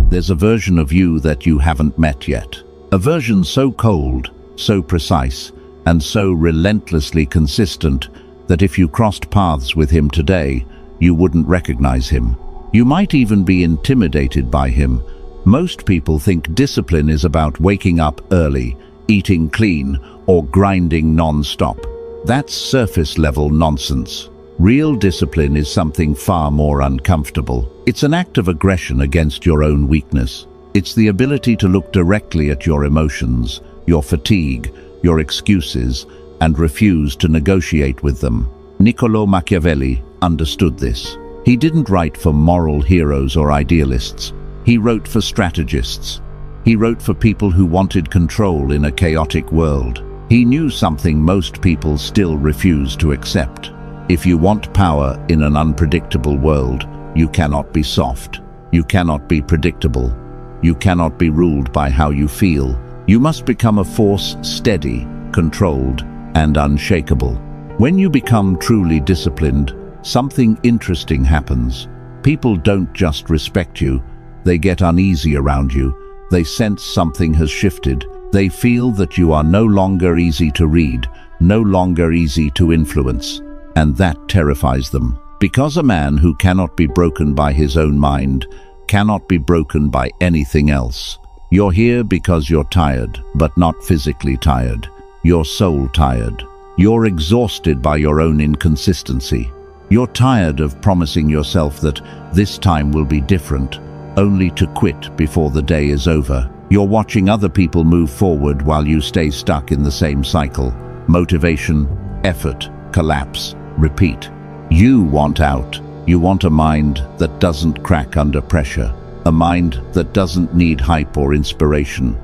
there's a version of you that you haven't met yet. A version so cold, so precise, and so relentlessly consistent that if you crossed paths with him today, you wouldn't recognize him. You might even be intimidated by him. Most people think discipline is about waking up early, eating clean, or grinding non-stop. That's surface-level nonsense. Real discipline is something far more uncomfortable. It's an act of aggression against your own weakness. It's the ability to look directly at your emotions, your fatigue, your excuses, and refuse to negotiate with them. Niccolò Machiavelli understood this. He didn't write for moral heroes or idealists. He wrote for strategists. He wrote for people who wanted control in a chaotic world. He knew something most people still refuse to accept. If you want power in an unpredictable world, you cannot be soft. You cannot be predictable. You cannot be ruled by how you feel. You must become a force steady, controlled, and unshakable. When you become truly disciplined, something interesting happens. People don't just respect you, they get uneasy around you. They sense something has shifted. They feel that you are no longer easy to read, no longer easy to influence, and that terrifies them. Because a man who cannot be broken by his own mind cannot be broken by anything else. You're here because you're tired, but not physically tired. You're soul tired. You're exhausted by your own inconsistency. You're tired of promising yourself that this time will be different, only to quit before the day is over. You're watching other people move forward while you stay stuck in the same cycle. Motivation, effort, collapse, repeat. You want out. You want a mind that doesn't crack under pressure. A mind that doesn't need hype or inspiration.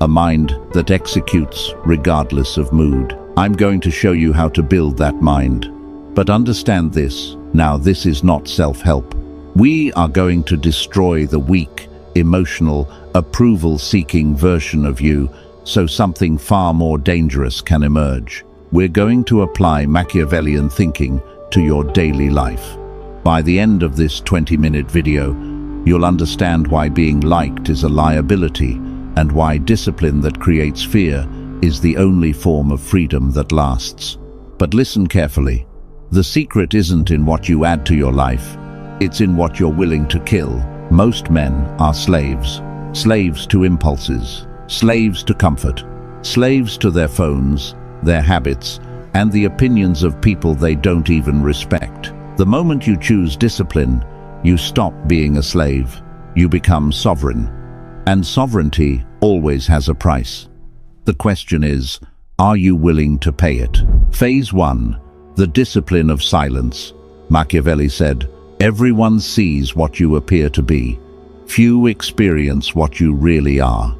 A mind that executes regardless of mood. I'm going to show you how to build that mind. But understand this. Now, this is not self-help. We are going to destroy the weak, emotional, approval-seeking version of you so something far more dangerous can emerge. We're going to apply Machiavellian thinking to your daily life. By the end of this 20-minute video, you'll understand why being liked is a liability and why discipline that creates fear is the only form of freedom that lasts. But listen carefully. The secret isn't in what you add to your life. It's in what you're willing to kill. Most men are slaves. Slaves to impulses. Slaves to comfort. Slaves to their phones, their habits, and the opinions of people they don't even respect. The moment you choose discipline, you stop being a slave. You become sovereign. And sovereignty always has a price. The question is, are you willing to pay it? Phase 1. The discipline of silence. Machiavelli said, "Everyone sees what you appear to be. Few experience what you really are."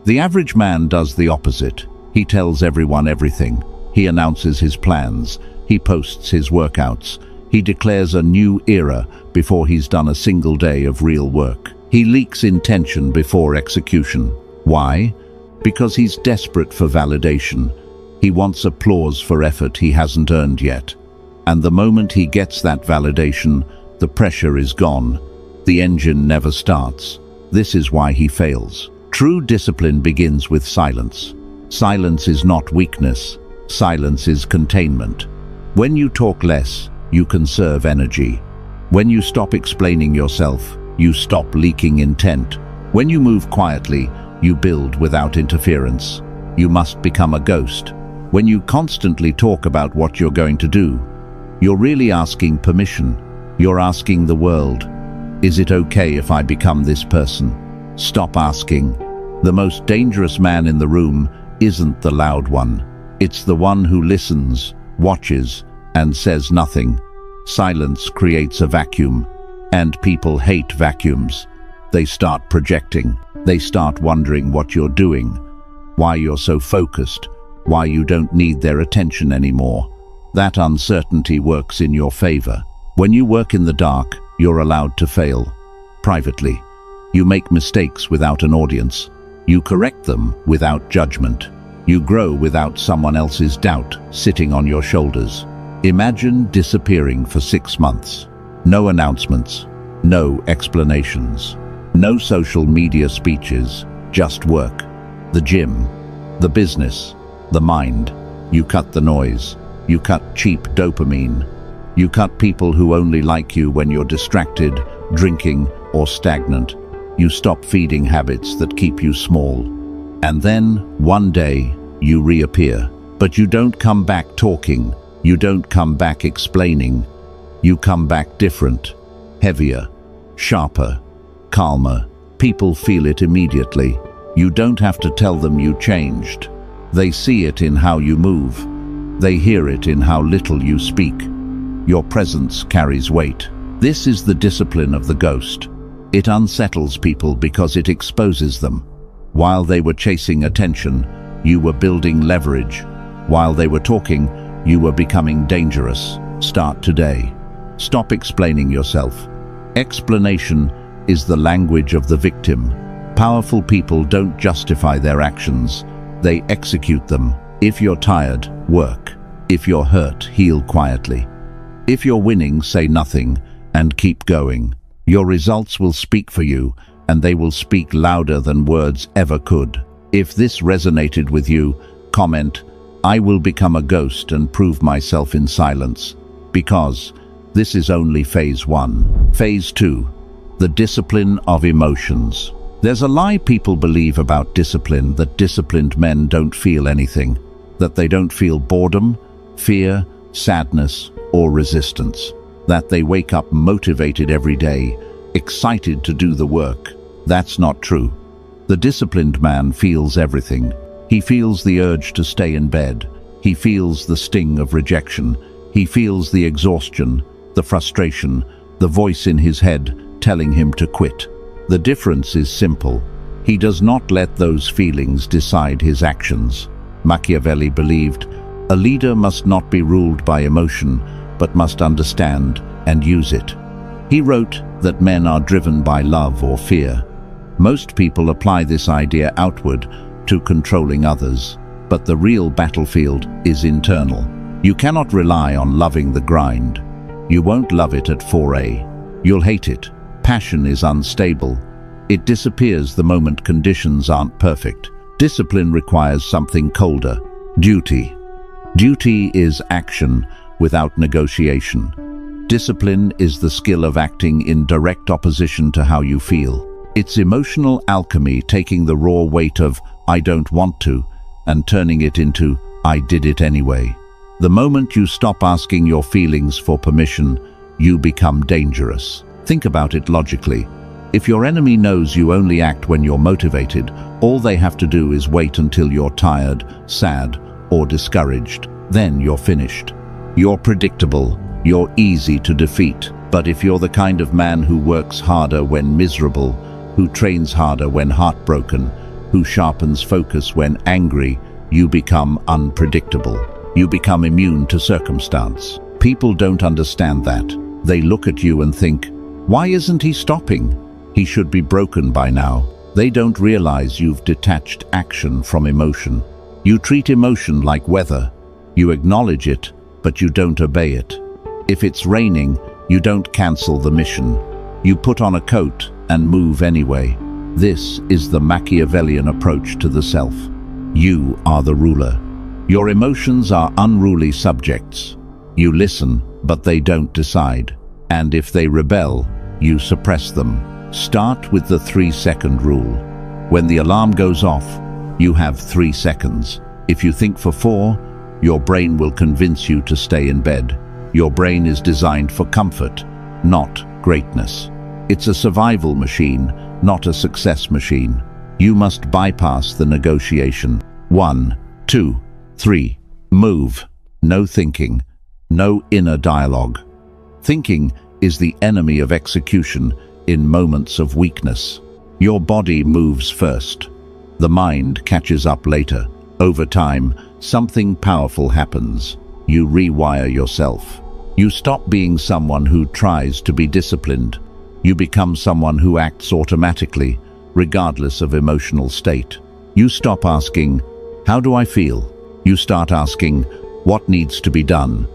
The average man does the opposite. He tells everyone everything. He announces his plans. He posts his workouts. He declares a new era before he's done a single day of real work. He leaks intention before execution. Why? Because he's desperate for validation. He wants applause for effort he hasn't earned yet. And the moment he gets that validation, the pressure is gone. The engine never starts. This is why he fails. True discipline begins with silence. Silence is not weakness. Silence is containment. When you talk less, you conserve energy. When you stop explaining yourself, you stop leaking intent. When you move quietly, you build without interference. You must become a ghost. When you constantly talk about what you're going to do, you're really asking permission. You're asking the world, is it okay if I become this person? Stop asking. The most dangerous man in the room isn't the loud one. It's the one who listens, watches, and says nothing. Silence creates a vacuum, and people hate vacuums. They start projecting. They start wondering what you're doing, why you're so focused, why you don't need their attention anymore. That uncertainty works in your favor. When you work in the dark, you're allowed to fail. Privately, you make mistakes without an audience. You correct them without judgment. You grow without someone else's doubt sitting on your shoulders. Imagine disappearing for 6 months. No announcements, no explanations. No social media speeches, just work. The gym, the business, the mind. You cut the noise. You cut cheap dopamine. You cut people who only like you when you're distracted, drinking, or stagnant. You stop feeding habits that keep you small. And then, one day, you reappear. But you don't come back talking. You don't come back explaining. You come back different, heavier, sharper, calmer. People feel it immediately. You don't have to tell them you changed. They see it in how you move. They hear it in how little you speak. Your presence carries weight. This is the discipline of the ghost. It unsettles people because it exposes them. While they were chasing attention, you were building leverage. While they were talking, you were becoming dangerous. Start today. Stop explaining yourself. Explanation is the language of the victim. Powerful people don't justify their actions. They execute them. If you're tired, work. If you're hurt, heal quietly. If you're winning, say nothing and keep going. Your results will speak for you, and they will speak louder than words ever could. If this resonated with you, comment, "I will become a ghost and prove myself in silence," because this is only phase 1. Phase 2, the discipline of emotions. There's a lie people believe about discipline, that disciplined men don't feel anything, that they don't feel boredom, fear, sadness, or resistance, that they wake up motivated every day, excited to do the work. That's not true. The disciplined man feels everything. He feels the urge to stay in bed. He feels the sting of rejection. He feels the exhaustion, the frustration, the voice in his head telling him to quit. The difference is simple. He does not let those feelings decide his actions. Machiavelli believed, a leader must not be ruled by emotion, but must understand and use it. He wrote that men are driven by love or fear. Most people apply this idea outward to controlling others, but the real battlefield is internal. You cannot rely on loving the grind. You won't love it at 4 You'll hate it. Passion is unstable. It disappears the moment conditions aren't perfect. Discipline requires something colder: duty. Duty is action without negotiation. Discipline is the skill of acting in direct opposition to how you feel. It's emotional alchemy, taking the raw weight of "I don't want to" and turning it into "I did it anyway." The moment you stop asking your feelings for permission, you become dangerous. Think about it logically. If your enemy knows you only act when you're motivated, all they have to do is wait until you're tired, sad, or discouraged. Then you're finished. You're predictable. You're easy to defeat. But if you're the kind of man who works harder when miserable, who trains harder when heartbroken, who sharpens focus when angry, you become unpredictable. You become immune to circumstance. People don't understand that. They look at you and think, "Why isn't he stopping? He should be broken by now." They don't realize you've detached action from emotion. You treat emotion like weather. You acknowledge it, but you don't obey it. If it's raining, you don't cancel the mission. You put on a coat and move anyway. This is the Machiavellian approach to the self. You are the ruler. Your emotions are unruly subjects. You listen, but they don't decide. And if they rebel, you suppress them. Start with the 3-second rule. When the alarm goes off, you have 3 seconds. If you think for 4, your brain will convince you to stay in bed. Your brain is designed for comfort, not greatness. It's a survival machine, not a success machine. You must bypass the negotiation. 1, 2, 3. Move. No thinking. No inner dialogue. Thinking is the enemy of execution in moments of weakness. Your body moves first. The mind catches up later. Over time, something powerful happens. You rewire yourself. You stop being someone who tries to be disciplined. You become someone who acts automatically, regardless of emotional state. You stop asking, "How do I feel?" You start asking, "What needs to be done?"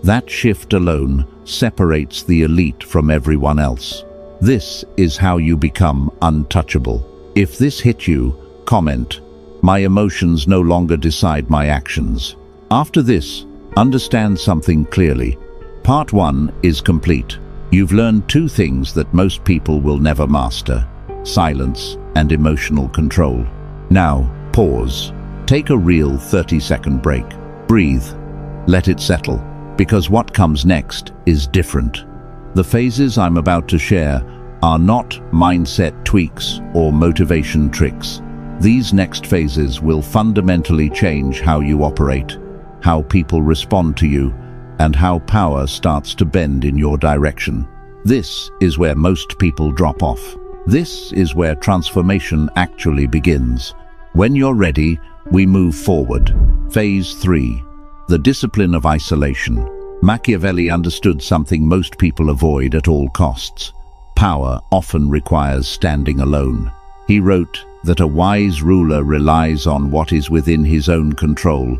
That shift alone separates the elite from everyone else. This is how you become untouchable. If this hit you, comment, "My emotions no longer decide my actions." After this, understand something clearly. Part 1 is complete. You've learned 2 things that most people will never master: silence and emotional control. Now, pause. Take a real 30-second break. Breathe. Let it settle, because what comes next is different. The phases I'm about to share are not mindset tweaks or motivation tricks. These next phases will fundamentally change how you operate, how people respond to you, and how power starts to bend in your direction. This is where most people drop off. This is where transformation actually begins. When you're ready, we move forward. Phase 3. The discipline of isolation. Machiavelli understood something most people avoid at all costs. Power often requires standing alone. He wrote that a wise ruler relies on what is within his own control,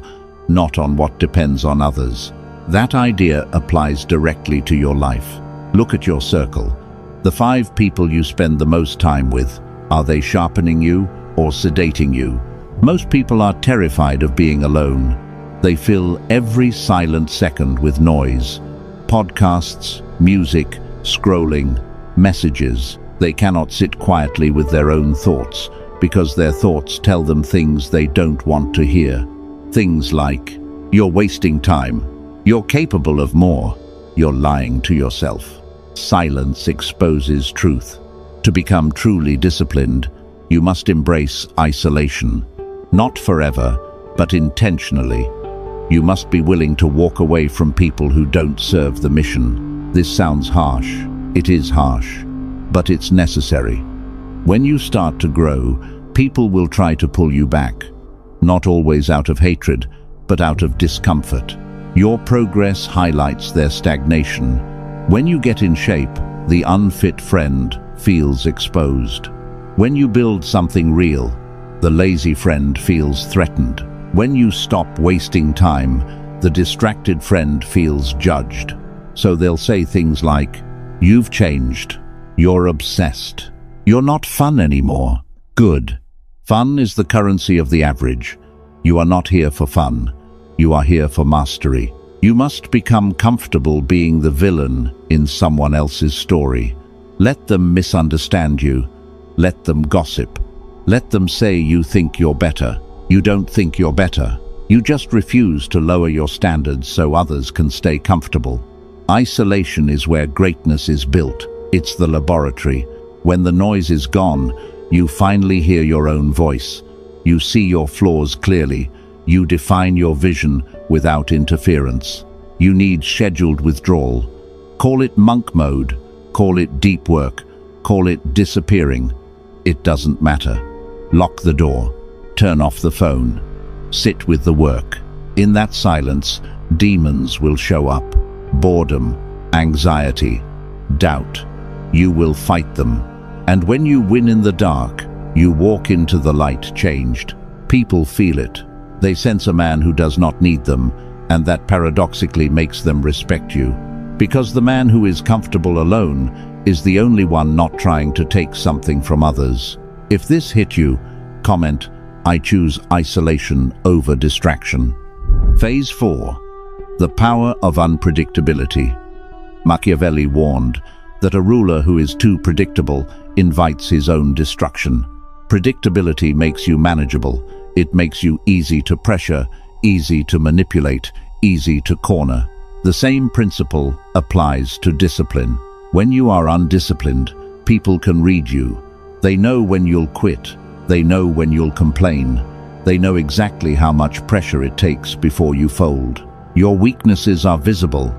not on what depends on others. That idea applies directly to your life. Look at your circle. The 5 people you spend the most time with, are they sharpening you or sedating you? Most people are terrified of being alone. They fill every silent second with noise. Podcasts, music, scrolling, messages. They cannot sit quietly with their own thoughts because their thoughts tell them things they don't want to hear. Things like, "You're wasting time. You're capable of more. You're lying to yourself." Silence exposes truth. To become truly disciplined, you must embrace isolation. Not forever, but intentionally. You must be willing to walk away from people who don't serve the mission. This sounds harsh. It is harsh, but it's necessary. When you start to grow, people will try to pull you back. Not always out of hatred, but out of discomfort. Your progress highlights their stagnation. When you get in shape, the unfit friend feels exposed. When you build something real, the lazy friend feels threatened. When you stop wasting time, the distracted friend feels judged. So they'll say things like, "You've changed. You're obsessed. You're not fun anymore." Good. Fun is the currency of the average. You are not here for fun. You are here for mastery. You must become comfortable being the villain in someone else's story. Let them misunderstand you. Let them gossip. Let them say you think you're better. You don't think you're better. You just refuse to lower your standards so others can stay comfortable. Isolation is where greatness is built. It's the laboratory. When the noise is gone, you finally hear your own voice. You see your flaws clearly. You define your vision without interference. You need scheduled withdrawal. Call it monk mode. Call it deep work. Call it disappearing. It doesn't matter. Lock the door. Turn off the phone. Sit with the work. In that silence, demons will show up. Boredom, anxiety, doubt. You will fight them. And when you win in the dark, you walk into the light changed. People feel it. They sense a man who does not need them, and that paradoxically makes them respect you. Because the man who is comfortable alone is the only one not trying to take something from others. If this hit you, comment, "I choose isolation over distraction." Phase 4. The power of unpredictability. Machiavelli warned that a ruler who is too predictable invites his own destruction. Predictability makes you manageable. It makes you easy to pressure, easy to manipulate, easy to corner. The same principle applies to discipline. When you are undisciplined, people can read you. They know when you'll quit. They know when you'll complain. They know exactly how much pressure it takes before you fold. Your weaknesses are visible,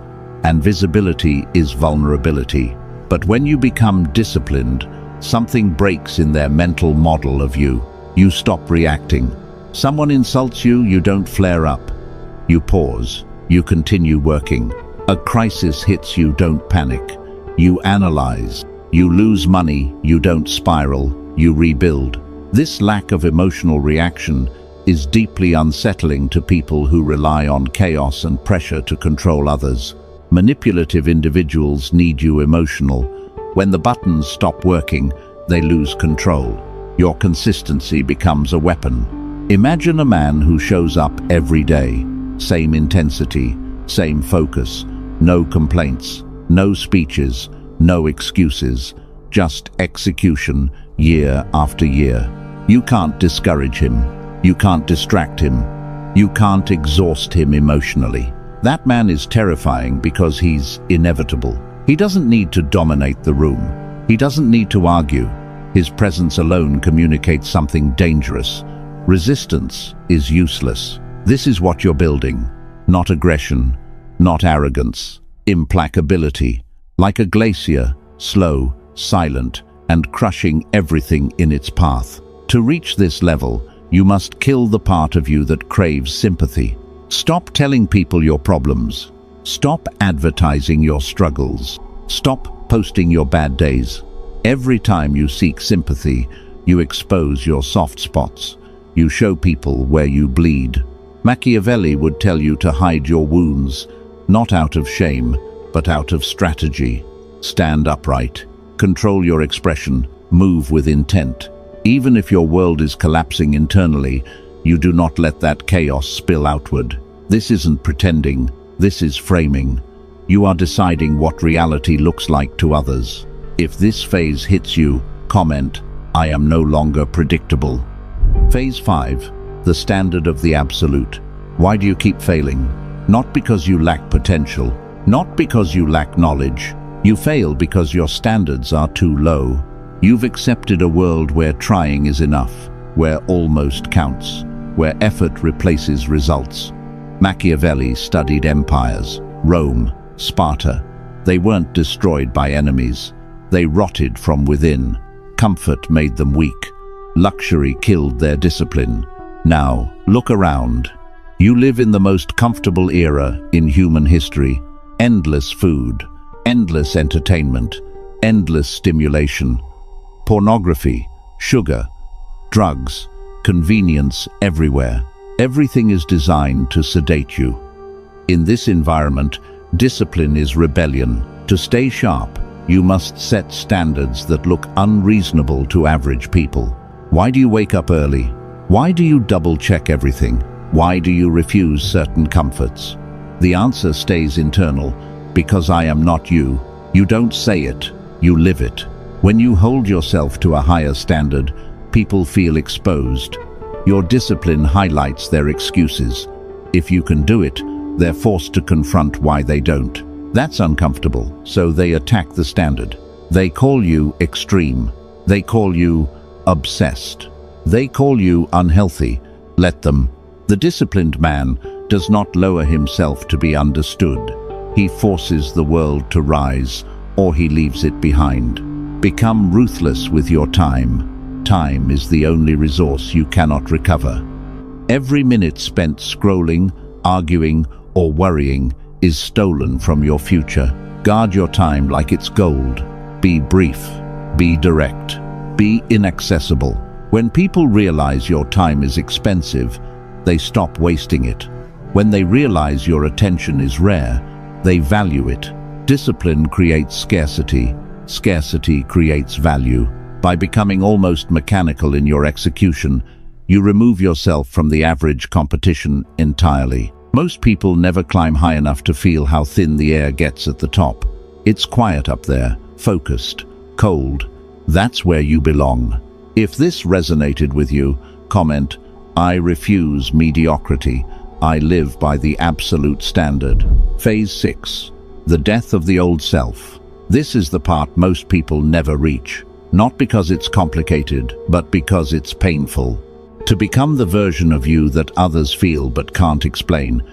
and visibility is vulnerability. But when you become disciplined, something breaks in their mental model of you. You stop reacting. Someone insults you, you don't flare up. You pause. You continue working. A crisis hits you, don't panic. You analyze. You lose money, you don't spiral. You rebuild. This lack of emotional reaction is deeply unsettling to people who rely on chaos and pressure to control others. Manipulative individuals need you emotional. When the buttons stop working, they lose control. Your consistency becomes a weapon. Imagine a man who shows up every day. Same intensity, same focus, no complaints, no speeches, no excuses, just execution year after year. You can't discourage him. You can't distract him. You can't exhaust him emotionally. That man is terrifying because he's inevitable. He doesn't need to dominate the room. He doesn't need to argue. His presence alone communicates something dangerous. Resistance is useless. This is what you're building. Not aggression, not arrogance. Implacability. Like a glacier, slow, silent, and crushing everything in its path. To reach this level, you must kill the part of you that craves sympathy. Stop telling people your problems. Stop advertising your struggles. Stop posting your bad days. Every time you seek sympathy, you expose your soft spots. You show people where you bleed. Machiavelli would tell you to hide your wounds, not out of shame, but out of strategy. Stand upright. Control your expression. Move with intent. Even if your world is collapsing internally, you do not let that chaos spill outward. This isn't pretending. This is framing. You are deciding what reality looks like to others. If this phase hits you, comment, "I am no longer predictable." Phase 5. The standard of the absolute. Why do you keep failing? Not because you lack potential. Not because you lack knowledge. You fail because your standards are too low. You've accepted a world where trying is enough, where almost counts, where effort replaces results. Machiavelli studied empires. Rome, Sparta. They weren't destroyed by enemies. They rotted from within. Comfort made them weak. Luxury killed their discipline. Now, look around. You live in the most comfortable era in human history. Endless food, endless entertainment, endless stimulation. Pornography, sugar, drugs, convenience everywhere. Everything is designed to sedate you. In this environment, discipline is rebellion. To stay sharp, you must set standards that look unreasonable to average people. Why do you wake up early? Why do you double-check everything? Why do you refuse certain comforts? The answer stays internal. Because I am not you. You don't say it, you live it. When you hold yourself to a higher standard, people feel exposed. Your discipline highlights their excuses. If you can do it, they're forced to confront why they don't. That's uncomfortable, so they attack the standard. They call you extreme. They call you obsessed. They call you unhealthy. Let them. The disciplined man does not lower himself to be understood. He forces the world to rise, or he leaves it behind. Become ruthless with your time. Time is the only resource you cannot recover. Every minute spent scrolling, arguing, or worrying is stolen from your future. Guard your time like it's gold. Be brief. Be direct. Be inaccessible. When people realize your time is expensive, they stop wasting it. When they realize your attention is rare, they value it. Discipline creates scarcity. Scarcity creates value. By becoming almost mechanical in your execution, you remove yourself from the average competition entirely. Most people never climb high enough to feel how thin the air gets at the top. It's quiet up there, focused, cold. That's where you belong. If this resonated with you, comment, "I refuse mediocrity. I live by the absolute standard." Phase 6. The death of the old self. This is the part most people never reach. Not because it's complicated, but because it's painful. To become the version of you that others feel but can't explain,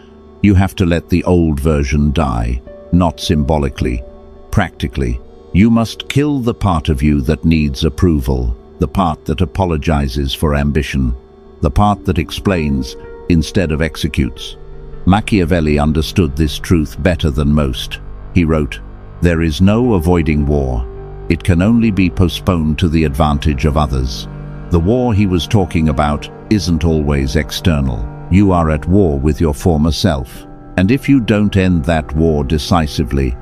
you have to let the old version die, not symbolically, practically. You must kill the part of you that needs approval, the part that apologizes for ambition, the part that explains instead of executes. Machiavelli understood this truth better than most. He wrote, "There is no avoiding war. It can only be postponed to the advantage of others." The war he was talking about isn't always external. You are at war with your former self. And if you don't end that war decisively,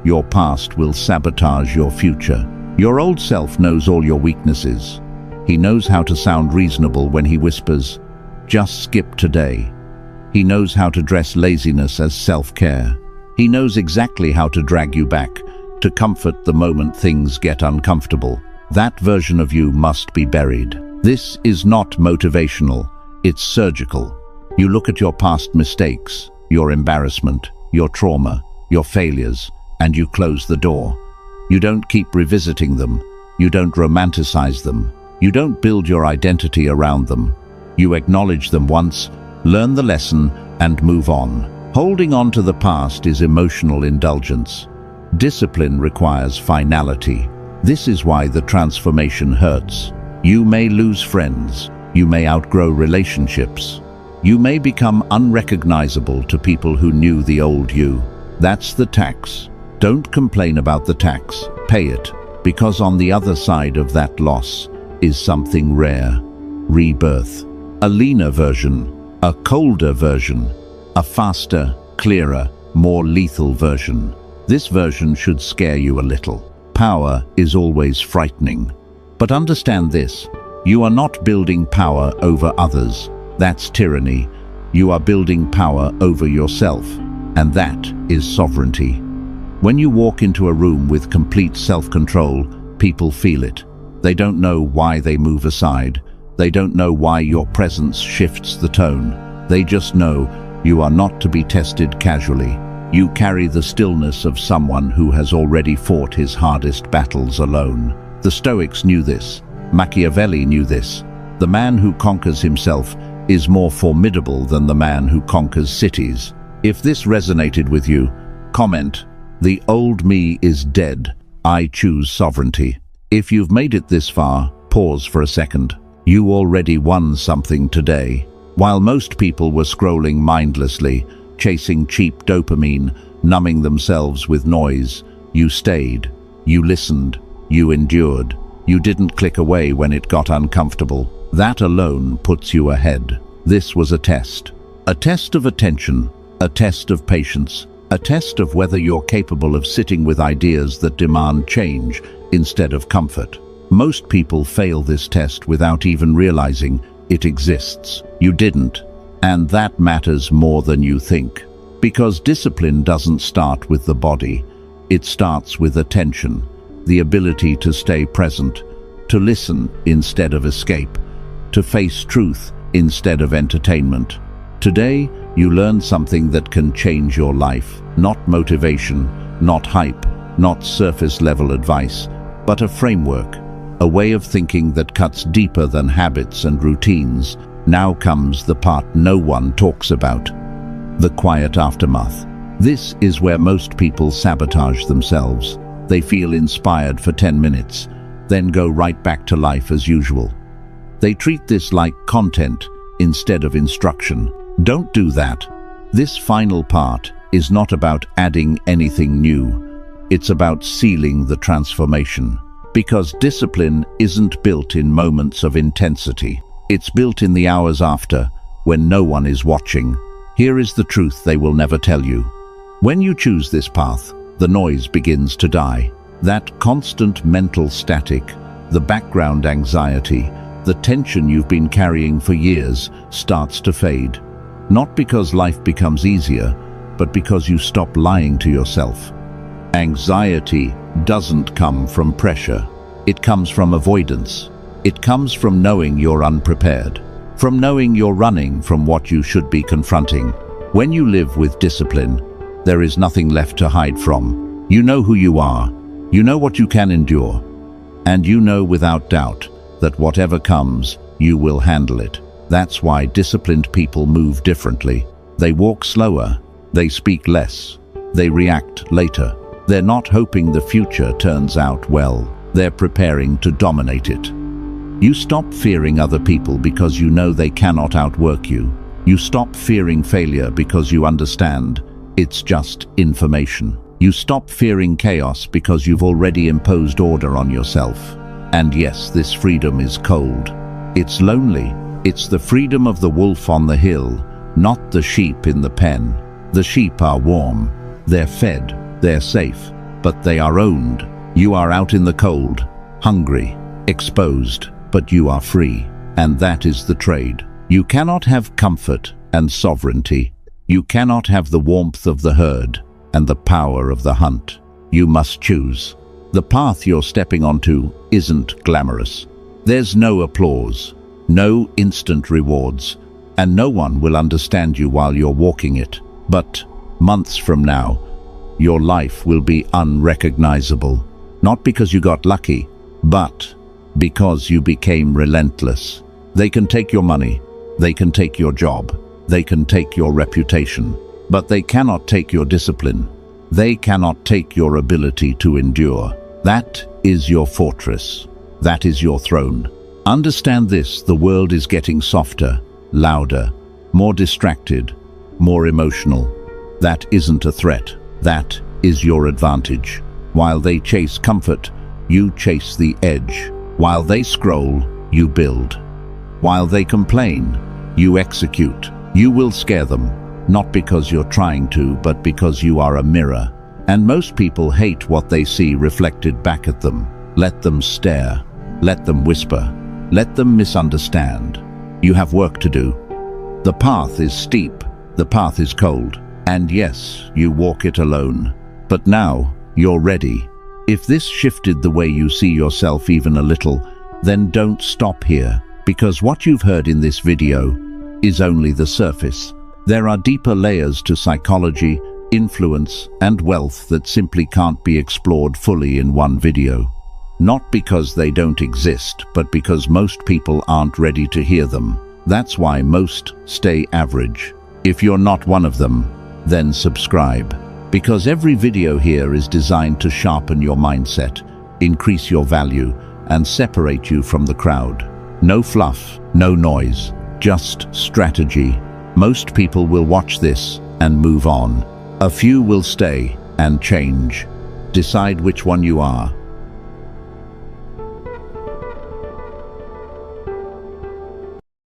your past will sabotage your future. Your old self knows all your weaknesses. He knows how to sound reasonable when he whispers, "Just skip today." He knows how to dress laziness as self-care. He knows exactly how to drag you back, to comfort the moment things get uncomfortable. That version of you must be buried. This is not motivational, it's surgical. You look at your past mistakes, your embarrassment, your trauma, your failures, and you close the door. You don't keep revisiting them. You don't romanticize them. You don't build your identity around them. You acknowledge them once, learn the lesson, and move on. Holding on to the past is emotional indulgence. Discipline requires finality. This is why the transformation hurts. You may lose friends. You may outgrow relationships. You may become unrecognizable to people who knew the old you. That's the tax. Don't complain about the tax. Pay it, because on the other side of that loss is something rare. Rebirth. A leaner version, a colder version, a faster, clearer, more lethal version. This version should scare you a little. Power is always frightening. But understand this, you are not building power over others. That's tyranny. You are building power over yourself, and that is sovereignty. When you walk into a room with complete self-control, people feel it. They don't know why they move aside. They don't know why your presence shifts the tone. They just know you are not to be tested casually. You carry the stillness of someone who has already fought his hardest battles alone. The Stoics knew this. Machiavelli knew this. The man who conquers himself is more formidable than the man who conquers cities. If this resonated with you, comment, "The old me is dead. I choose sovereignty." If you've made it this far, pause for a second. You already won something today. While most people were scrolling mindlessly, chasing cheap dopamine, numbing themselves with noise, you stayed, you listened, you endured. You didn't click away when it got uncomfortable. That alone puts you ahead. This was a test. A test of attention, a test of patience, a test of whether you're capable of sitting with ideas that demand change instead of comfort. Most people fail this test without even realizing it exists. You didn't, and that matters more than you think. Because discipline doesn't start with the body, it starts with attention, the ability to stay present, to listen instead of escape, to face truth instead of entertainment. Today, you learn something that can change your life. Not motivation, not hype, not surface-level advice, but a framework, a way of thinking that cuts deeper than habits and routines. Now comes the part no one talks about, the quiet aftermath. This is where most people sabotage themselves. They feel inspired for 10 minutes, then go right back to life as usual. They treat this like content instead of instruction. Don't do that. This final part is not about adding anything new. It's about sealing the transformation. Because discipline isn't built in moments of intensity. It's built in the hours after, when no one is watching. Here is the truth they will never tell you. When you choose this path, the noise begins to die. That constant mental static, the background anxiety, the tension you've been carrying for years starts to fade. Not because life becomes easier, but because you stop lying to yourself. Anxiety doesn't come from pressure. It comes from avoidance. It comes from knowing you're unprepared, from knowing you're running from what you should be confronting. When you live with discipline, there is nothing left to hide from. You know who you are. You know what you can endure. And you know without doubt that whatever comes, you will handle it. That's why disciplined people move differently. They walk slower. They speak less. They react later. They're not hoping the future turns out well. They're preparing to dominate it. You stop fearing other people because you know they cannot outwork you. You stop fearing failure because you understand it's just information. You stop fearing chaos because you've already imposed order on yourself. And yes, this freedom is cold. It's lonely. It's the freedom of the wolf on the hill, not the sheep in the pen. The sheep are warm. They're fed. They're safe. But they are owned. You are out in the cold, hungry, exposed, but you are free. And that is the trade. You cannot have comfort and sovereignty. You cannot have the warmth of the herd and the power of the hunt. You must choose. The path you're stepping onto isn't glamorous. There's no applause, no instant rewards, and no one will understand you while you're walking it. But months from now, your life will be unrecognizable. Not because you got lucky, but because you became relentless. They can take your money, they can take your job, they can take your reputation, but they cannot take your discipline. They cannot take your ability to endure. That is your fortress. That is your throne. Understand this: the world is getting softer, louder, more distracted, more emotional. That isn't a threat. That is your advantage. While they chase comfort, you chase the edge. While they scroll, you build. While they complain, you execute. You will scare them, not because you're trying to, but because you are a mirror. And most people hate what they see reflected back at them. Let them stare. Let them whisper. Let them misunderstand. You have work to do. The path is steep. The path is cold. And yes, you walk it alone. But now, you're ready. If this shifted the way you see yourself even a little, then don't stop here, because what you've heard in this video is only the surface. There are deeper layers to psychology, influence, and wealth that simply can't be explored fully in one video. Not because they don't exist, but because most people aren't ready to hear them. That's why most stay average. If you're not one of them, then subscribe. Because every video here is designed to sharpen your mindset, increase your value, and separate you from the crowd. No fluff, no noise, just strategy. Most people will watch this and move on. A few will stay and change. Decide which one you are.